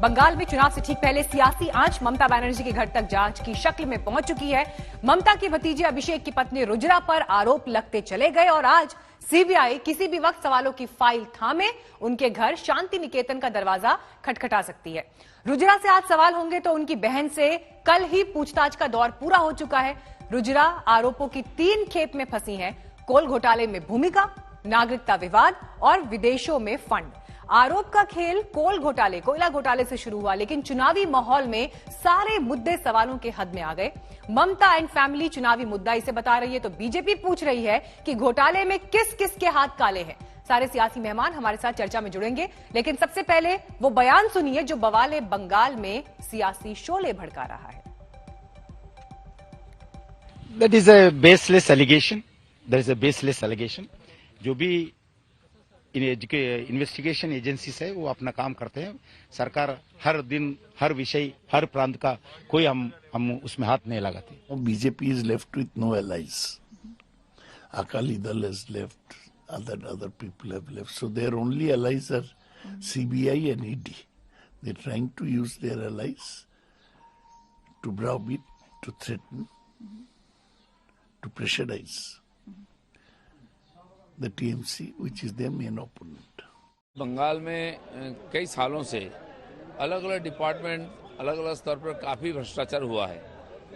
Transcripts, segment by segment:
बंगाल में चुनाव से ठीक पहले सियासी आंच ममता बनर्जी के घर तक जांच की शक्ल में पहुंच चुकी है। ममता के भतीजे अभिषेक की पत्नी रुजिरा पर आरोप लगते चले गए और आज सीबीआई किसी भी वक्त सवालों की फाइल थामे उनके घर शांति निकेतन का दरवाजा खटखटा सकती है। रुजिरा से आज सवाल होंगे तो उनकी बहन से कल ही पूछताछ का दौर पूरा हो चुका है। रुजिरा आरोपों की 3 खेप में फंसी हैं। कोल घोटाले में भूमिका, नागरिकता विवाद और विदेशों में फंड। आरोप का खेल कोल घोटाले, कोयला घोटाले से शुरू हुआ, लेकिन चुनावी माहौल में सारे मुद्दे सवालों के हद में आ गए। ममता एंड फैमिली चुनावी मुद्दा इसे बता रही है तो बीजेपी पूछ रही है कि घोटाले में किस किस के हाथ काले हैं। सारे सियासी मेहमान हमारे साथ चर्चा में जुड़ेंगे, लेकिन सबसे पहले वो बयान सुनिए जो बवाले बंगाल में सियासी शोले भड़का रहा है। That is a baseless allegation. That is a baseless allegation. जो भी इन्वेस्टिगेशन एजेंसीज है वो अपना काम करते हैं। सरकार हर दिन, हर विषय, हर प्रांत का कोई हम उसमें हाथ नहीं लगाते। BJP is left with no allies. Akali Dal is left, other people have left. So their only allies are CBI and ED. They're trying to use their allies to browbeat, to threaten, to pressurize the TMC, which is their main opponent. Bengal में कई सालों से अलग अलग department, अलग अलग स्तर पर काफ़ी भ्रष्टाचार हुआ है।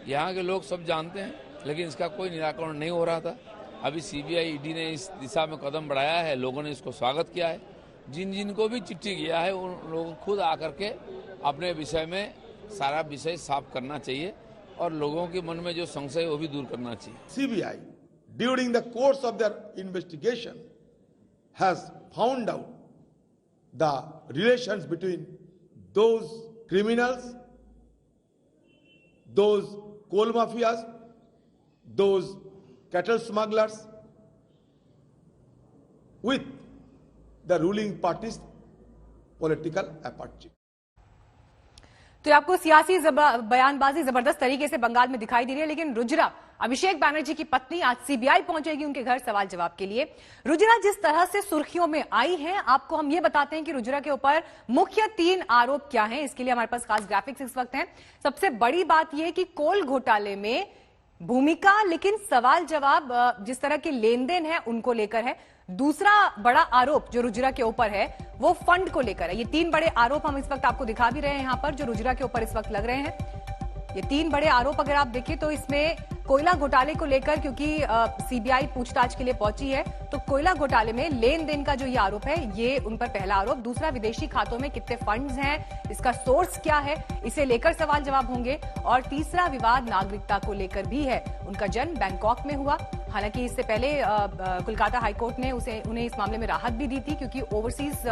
यहाँ के लोग सब जानते हैं, लेकिन इसका कोई निराकरण नहीं हो रहा था। अभी सीबीआई, ईडी ने इस दिशा में कदम बढ़ाया है। लोगों ने इसको स्वागत किया है। जिन को भी चिट्ठी किया है उन लोगों खुद आकर के अपने विषय में सारा विषय साफ करना चाहिए और लोगों के मन में जो संशय है वो भी दूर करना चाहिए। CBI during the course of their investigation has found out the relations between those criminals, those coal mafias, those cattle smugglers with the ruling party's political apathy. तो आपको सियासी बयानबाजी जबरदस्त तरीके से बंगाल में दिखाई दे रही है, लेकिन रुजिरा, अभिषेक बनर्जी की पत्नी, आज सीबीआई पहुंचेगी उनके घर सवाल जवाब के लिए। रुजिरा जिस तरह से सुर्खियों में आई है, आपको हम ये बताते हैं कि रुजिरा के ऊपर मुख्य 3 आरोप क्या हैं। इसके लिए हमारे पास खास ग्राफिक्स इस वक्त हैं। सबसे बड़ी बात यह कि कोल घोटाले में भूमिका, लेकिन सवाल जवाब जिस तरह के लेन देन है उनको लेकर है। दूसरा बड़ा आरोप जो रुजिरा के ऊपर है वो फंड को लेकर है। ये 3 बड़े आरोप हम इस वक्त आपको दिखा भी रहे हैं यहां पर, जो रुजिरा के ऊपर इस वक्त लग रहे हैं। ये 3 बड़े आरोप अगर आप देखें तो इसमें कोयला घोटाले को लेकर, क्योंकि सीबीआई पूछताछ के लिए पहुंची है, तो कोयला घोटाले में लेन देन का जो ये आरोप है ये उन पर पहला आरोप। दूसरा, विदेशी खातों में कितने फंड्स हैं, इसका सोर्स क्या है, इसे लेकर सवाल जवाब होंगे। और तीसरा विवाद नागरिकता को लेकर भी है। उनका जन्म बैंकॉक में हुआ, हालांकि इससे पहले कोलकाता हाईकोर्ट ने उन्हें इस मामले में राहत भी दी थी, क्योंकि ओवरसीज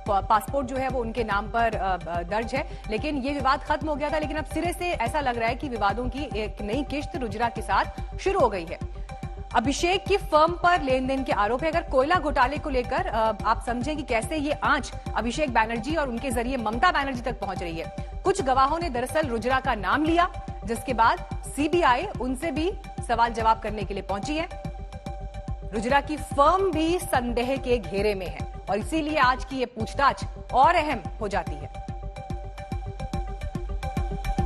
पासपोर्ट जो है वो उनके नाम पर दर्ज है। लेकिन ये विवाद खत्म हो गया था, लेकिन अब सिरे से ऐसा लग रहा है कि विवादों की एक नई किश्त रुजिरा के साथ शुरू हो गई है। अभिषेक की फर्म पर लेन देन के आरोप है। अगर कोयला घोटाले को लेकर आप समझें कि कैसे ये आंच अभिषेक बनर्जी और उनके जरिए ममता बनर्जी तक पहुंच रही है। कुछ गवाहों ने दरअसल रुजिरा का नाम लिया, जिसके बाद सीबीआई उनसे भी सवाल जवाब करने के लिए पहुंची है। रुजिरा की फर्म भी संदेह के घेरे में है और इसीलिए आज की ये पूछताछ और अहम हो जाती है।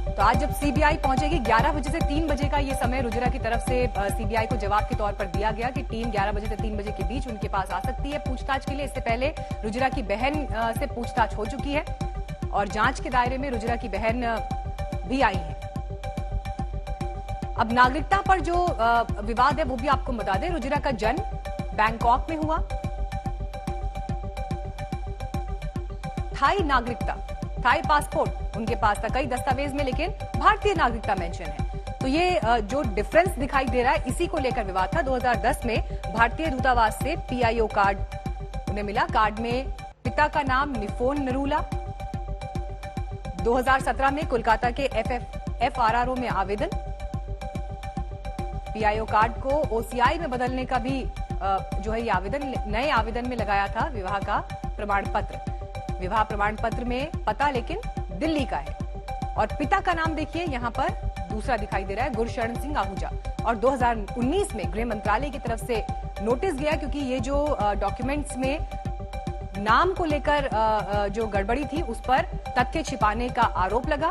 तो आज जब सीबीआई पहुंचेगी 11 बजे से 3 बजे का ये समय रुजिरा की तरफ से सीबीआई को जवाब के तौर पर दिया गया कि टीम 11 बजे से 3 बजे के बीच उनके पास आ सकती है पूछताछ के लिए। इससे पहले रुजिरा की बहन से पूछताछ हो चुकी है और जांच के दायरे में रुजिरा की बहन भी आई है। अब नागरिकता पर जो विवाद है वो भी आपको बता दें। रुजिरा का जन्म बैंकॉक में हुआ। थाई नागरिकता, थाई पासपोर्ट उनके पास था कई दस्तावेज में, लेकिन भारतीय नागरिकता मेंशन है। तो ये जो डिफरेंस दिखाई दे रहा है इसी को लेकर विवाद था। 2010 में भारतीय दूतावास से पीआईओ कार्ड उन्हें मिला। कार्ड में पिता का नाम निफोन नरूला। 2017 में कोलकाता के FRRO में आवेदन। पीआईओ कार्ड को ओसीआई में बदलने का भी जो है ये आवेदन, नए आवेदन में लगाया था। विवाह का प्रमाण पत्र, विवाह प्रमाण पत्र में पता लेकिन दिल्ली का है। और पिता का नाम देखिए यहां पर दूसरा दिखाई दे रहा है, गुरशरण सिंह आहूजा। और 2019 में गृह मंत्रालय की तरफ से नोटिस गया, क्योंकि ये जो डॉक्यूमेंट्स में नाम को लेकर जो गड़बड़ी थी उस पर तथ्य छिपाने का आरोप लगा।